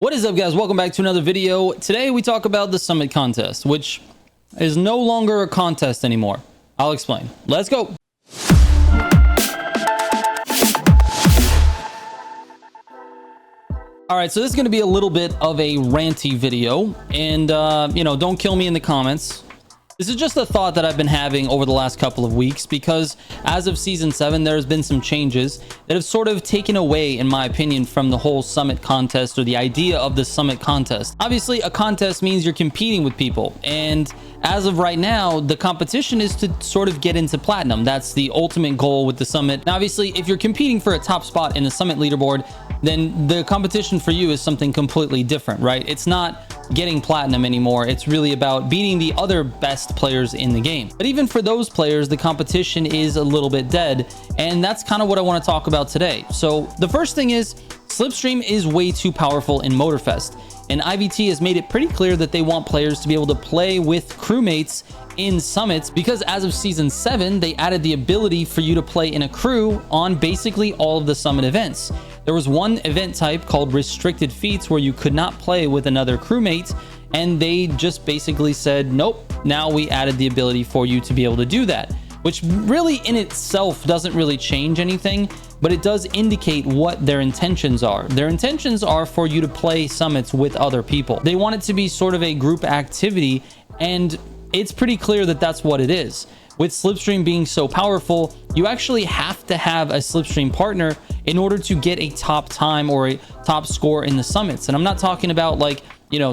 What is up, guys? Welcome back to another video. Today we talk about the summit contest, which is no longer a contest anymore. I'll explain. Let's go. All right, so this is going to be a little bit of a ranty video, and don't kill me in the comments. This is just a thought that I've been having over the last couple of weeks, because as of season 7, there's been some changes that have sort of taken away, in my opinion, from the whole summit contest or the idea of the summit contest. Obviously, a contest means you're competing with people, and as of right now, the competition is to sort of get into platinum. That's the ultimate goal with the summit. Now, obviously, if you're competing for a top spot in the summit leaderboard, then the competition for you is something completely different, right? It's not getting platinum anymore. It's really about beating the other best players in the game. But even for those players, the competition is a little bit dead, and that's kind of what I want to talk about today. So the first thing is, Slipstream is way too powerful in Motorfest, and IVT has made it pretty clear that they want players to be able to play with crewmates in summits, because as of season 7, they added the ability for you to play in a crew on basically all of the summit events. There was one event type called restricted feats where you could not play with another crewmate, and they just basically said, nope, now we added the ability for you to be able to do that, which really in itself doesn't really change anything, but it does indicate what their intentions are. Their intentions are for you to play summits with other people. They want it to be sort of a group activity, and it's pretty clear that that's what it is. With Slipstream being so powerful, you actually have to have a Slipstream partner in order to get a top time or a top score in the summits. And I'm not talking about like,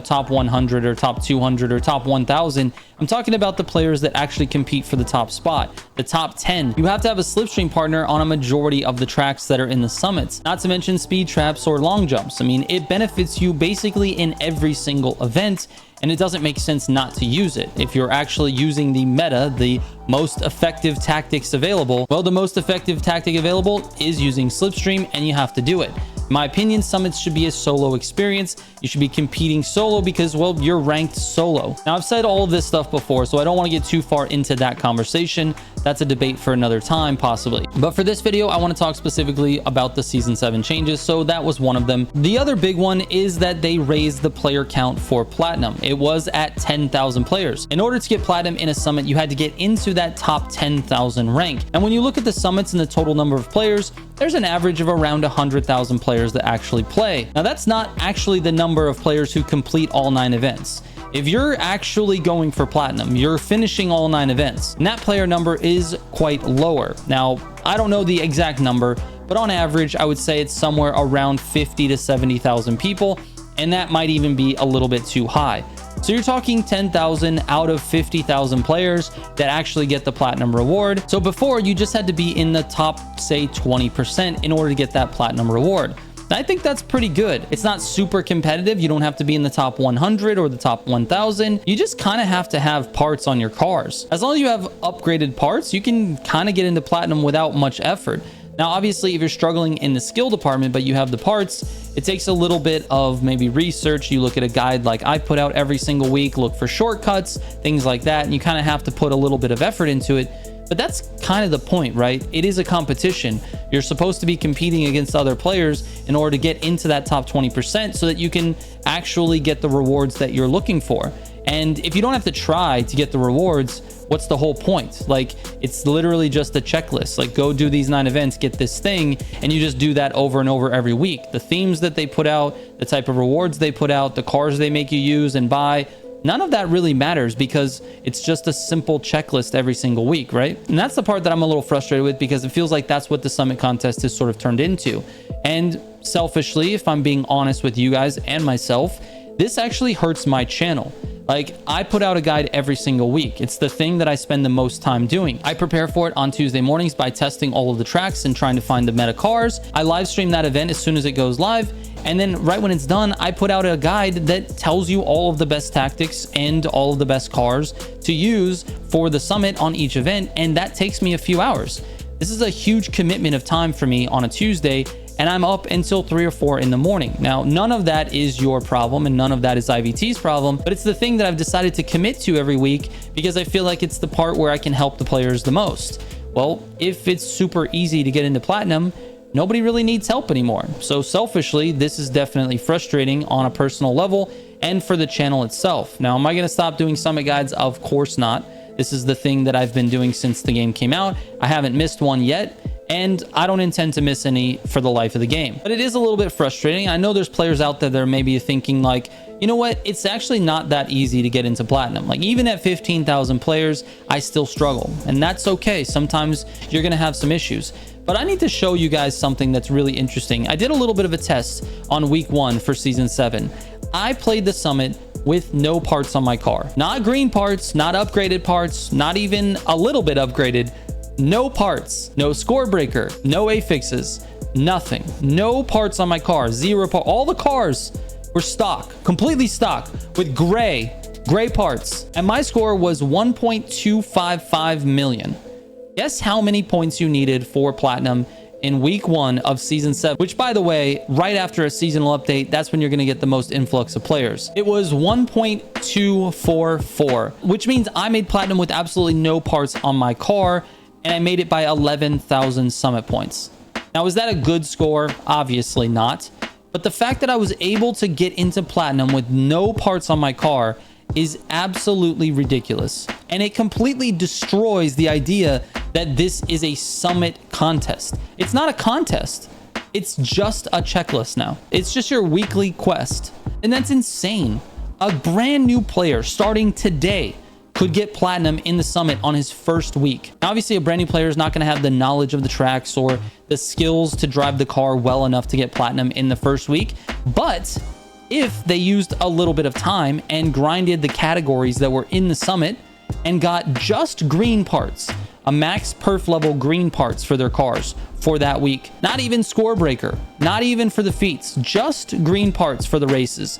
top 100 or top 200 or top 1000. I'm talking about the players that actually compete for the top spot, the top 10. You have to have a Slipstream partner on a majority of the tracks that are in the summits, not to mention speed traps or long jumps. I mean, it benefits you basically in every single event, and it doesn't make sense not to use it. If you're actually using the meta, the most effective tactics available, well, the most effective tactic available is using Slipstream, and you have to do it. In my opinion, summits should be a solo experience. You should be competing solo because, well, you're ranked solo. Now, I've said all of this stuff before, so I don't want to get too far into that conversation. That's a debate for another time, possibly. But for this video, I want to talk specifically about the season 7 changes. So that was one of them. The other big one is that they raised the player count for platinum. It was at 10,000 players. In order to get platinum in a summit, you had to get into that top 10,000 rank. And when you look at the summits and the total number of players, there's an average of around 100,000 players that actually play. Now, that's not actually the number of players who complete all 9 events. If you're actually going for platinum, you're finishing all 9 events, and that player number is quite lower. Now, I don't know the exact number, but on average, I would say it's somewhere around 50 to 70,000 people, and that might even be a little bit too high. So you're talking 10,000 out of 50,000 players that actually get the platinum reward. So before, you just had to be in the top, say, 20% in order to get that platinum reward. I think that's pretty good. It's not super competitive. You don't have to be in the top 100 or the top 1000. You just kind of have to have parts on your cars. As long as you have upgraded parts, you can kind of get into platinum without much effort. Now, obviously, if you're struggling in the skill department, but you have the parts, it takes a little bit of maybe research. You look at a guide like I put out every single week, look for shortcuts, things like that, and you kind of have to put a little bit of effort into it. But that's kind of the point, right? It is a competition. You're supposed to be competing against other players in order to get into that top 20% so that you can actually get the rewards that you're looking for. And if you don't have to try to get the rewards, what's the whole point? Like, it's literally just a checklist. Like, go do these 9 events, get this thing, and you just do that over and over every week. The themes that they put out, the type of rewards they put out, the cars they make you use and buy, none of that really matters because it's just a simple checklist every single week, right? And that's the part that I'm a little frustrated with, because it feels like that's what the summit contest has sort of turned into. And selfishly, if I'm being honest with you guys and myself, this actually hurts my channel. Like, I put out a guide every single week. It's the thing that I spend the most time doing. I prepare for it on Tuesday mornings by testing all of the tracks and trying to find the meta cars. I live stream that event as soon as it goes live. And then right when it's done, I put out a guide that tells you all of the best tactics and all of the best cars to use for the summit on each event. And that takes me a few hours. This is a huge commitment of time for me on a Tuesday, and I'm up until 3 or 4 in the morning. Now, none of that is your problem and none of that is IVT's problem, but it's the thing that I've decided to commit to every week because I feel like it's the part where I can help the players the most. Well, if it's super easy to get into platinum, nobody really needs help anymore. So selfishly, this is definitely frustrating on a personal level and for the channel itself. Now, am I going to stop doing summit guides? Of course not. This is the thing that I've been doing since the game came out. I haven't missed one yet, and I don't intend to miss any for the life of the game. But it is a little bit frustrating. I know there's players out there that are maybe thinking like, you know what, it's actually not that easy to get into platinum. Like even at 15,000 players, I still struggle, and that's okay. Sometimes you're gonna have some issues. But I need to show you guys something that's really interesting. I did a little bit of a test on week 1 for season 7. I played the summit with no parts on my car. Not green parts, not upgraded parts, not even a little bit upgraded. No parts, no score breaker, no affixes, nothing. No parts on my car, 0 parts. All the cars were stock, completely stock with gray parts. And my score was 1.255 million. Guess how many points you needed for platinum in week 1 of season 7, which by the way, right after a seasonal update, that's when you're going to get the most influx of players. It was 1.244, which means I made platinum with absolutely no parts on my car, and I made it by 11,000 summit points. Now, is that a good score? Obviously not. But the fact that I was able to get into platinum with no parts on my car is absolutely ridiculous. And it completely destroys the idea that this is a summit contest. It's not a contest. It's just a checklist now. It's just your weekly quest. And that's insane. A brand new player starting today could get platinum in the summit on his first week. Now, obviously, a brand new player is not going to have the knowledge of the tracks or the skills to drive the car well enough to get platinum in the first week. But if they used a little bit of time and grinded the categories that were in the summit and got just green parts, a max perf level green parts for their cars for that week, not even score breaker, not even for the feats, just green parts for the races.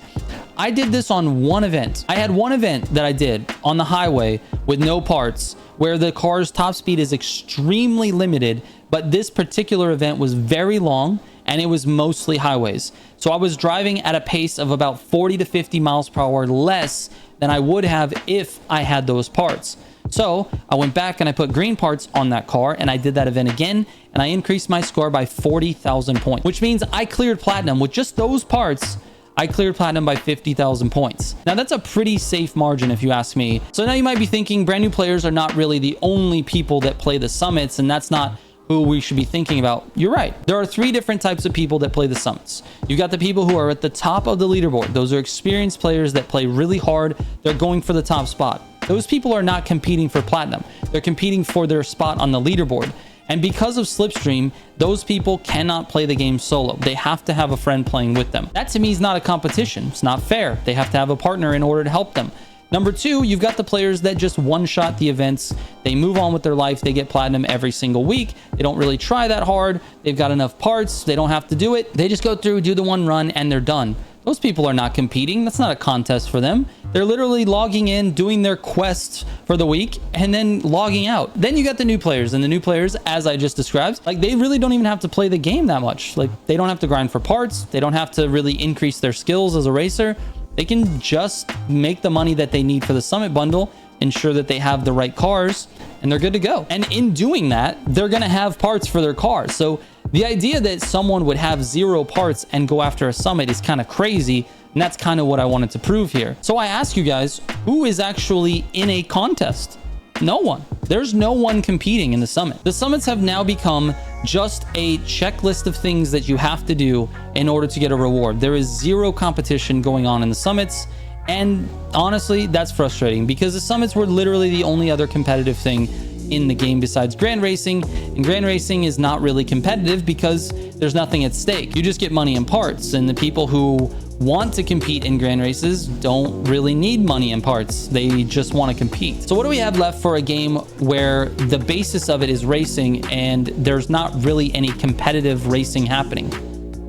I did this on one event. I had one event that I did on the highway with no parts where the car's top speed is extremely limited, but this particular event was very long and it was mostly highways. So I was driving at a pace of about 40 to 50 miles per hour less than I would have if I had those parts. So I went back and I put green parts on that car, and I did that event again, and I increased my score by 40,000 points, which means I cleared platinum with just those parts. I cleared platinum by 50,000 points. Now that's a pretty safe margin if you ask me. So now you might be thinking brand new players are not really the only people that play the summits, and that's not who we should be thinking about. You're right. There are 3 different types of people that play the summits. You've got the people who are at the top of the leaderboard. Those are experienced players that play really hard. They're going for the top spot. Those people are not competing for platinum. They're competing for their spot on the leaderboard. And because of Slipstream, those people cannot play the game solo. They have to have a friend playing with them. That to me is not a competition. It's not fair. They have to have a partner in order to help them. Number 2, you've got the players that just one-shot the events. They move on with their life. They get platinum every single week. They don't really try that hard. They've got enough parts. They don't have to do it. They just go through, do the one run, and they're done. Those people are not competing. That's not a contest for them. They're literally logging in, doing their quests for the week, and then logging out. Then you got the new players, and the new players, as I just described, like they really don't even have to play the game that much. Like they don't have to grind for parts. They don't have to really increase their skills as a racer. They can just make the money that they need for the summit bundle, ensure that they have the right cars, and they're good to go. And in doing that, they're going to have parts for their cars. So the idea that someone would have 0 parts and go after a summit is kind of crazy. And that's kind of what I wanted to prove here. So I ask you guys, who is actually in a contest? No one. There's no one competing in the summit. The summits have now become just a checklist of things that you have to do in order to get a reward. There is 0 competition going on in the summits. And honestly, that's frustrating because the summits were literally the only other competitive thing in the game besides Grand Racing. And Grand Racing is not really competitive because there's nothing at stake. You just get money and parts. And the people who want to compete in Grand Races don't really need money and parts. They just want to compete. So what do we have left for a game where the basis of it is racing and there's not really any competitive racing happening?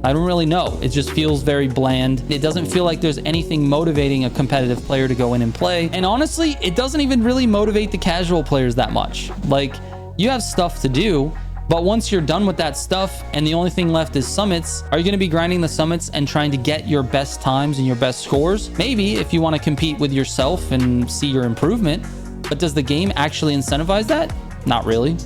I don't really know. It just feels very bland. It doesn't feel like there's anything motivating a competitive player to go in and play. And honestly, it doesn't even really motivate the casual players that much. Like, you have stuff to do, but once you're done with that stuff and the only thing left is summits, are you going to be grinding the summits and trying to get your best times and your best scores? Maybe if you want to compete with yourself and see your improvement, but does the game actually incentivize that? Not really.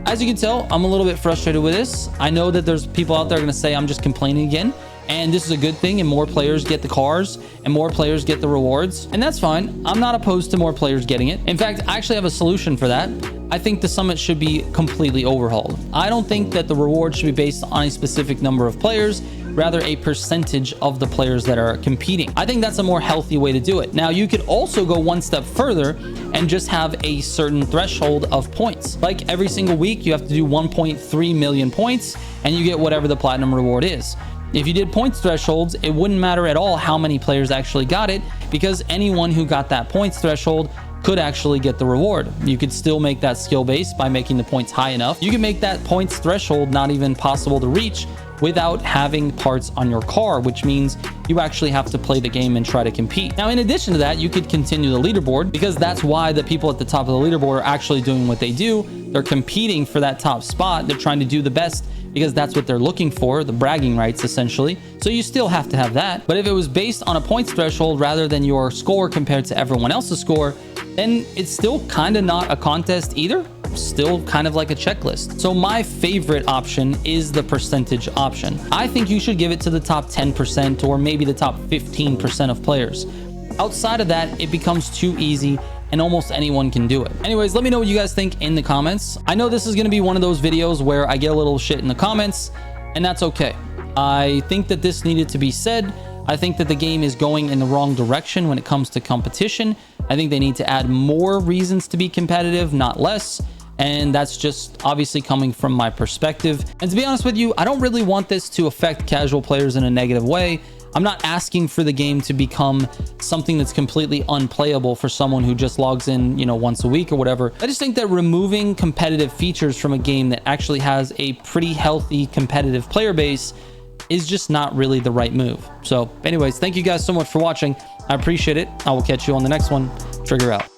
As you can tell, I'm a little bit frustrated with this. I know that there's people out there going to say I'm just complaining again, and this is a good thing, and more players get the cars and more players get the rewards, and that's fine. I'm not opposed to more players getting it. In fact, I actually have a solution for that. I think the summit should be completely overhauled. I don't think that the reward should be based on a specific number of players, rather a percentage of the players that are competing. I think that's a more healthy way to do it. Now, you could also go one step further and just have a certain threshold of points. Like every single week, you have to do 1.3 million points and you get whatever the platinum reward is. If you did points thresholds, it wouldn't matter at all how many players actually got it, because anyone who got that points threshold could actually get the reward. You could still make that skill base by making the points high enough. You can make that points threshold not even possible to reach without having parts on your car, which means you actually have to play the game and try to compete. Now, in addition to that, you could continue the leaderboard, because that's why the people at the top of the leaderboard are actually doing what they do. They're competing for that top spot. They're trying to do the best because that's what they're looking for, the bragging rights, essentially. So you still have to have that. But if it was based on a points threshold rather than your score compared to everyone else's score, then it's still kind of not a contest either. Still kind of like a checklist. So my favorite option is the percentage option. I think you should give it to the top 10% or maybe the top 15% of players. Outside of that, it becomes too easy and almost anyone can do it. Anyways, let me know what you guys think in the comments. I know this is going to be one of those videos where I get a little shit in the comments, and that's okay. I think that this needed to be said. I think that the game is going in the wrong direction when it comes to competition. I think they need to add more reasons to be competitive, not less. And that's just obviously coming from my perspective. And to be honest with you, I don't really want this to affect casual players in a negative way. I'm not asking for the game to become something that's completely unplayable for someone who just logs in, once a week or whatever. I just think that removing competitive features from a game that actually has a pretty healthy competitive player base is just not really the right move. So anyways, thank you guys so much for watching. I appreciate it. I will catch you on the next one. Trigger out.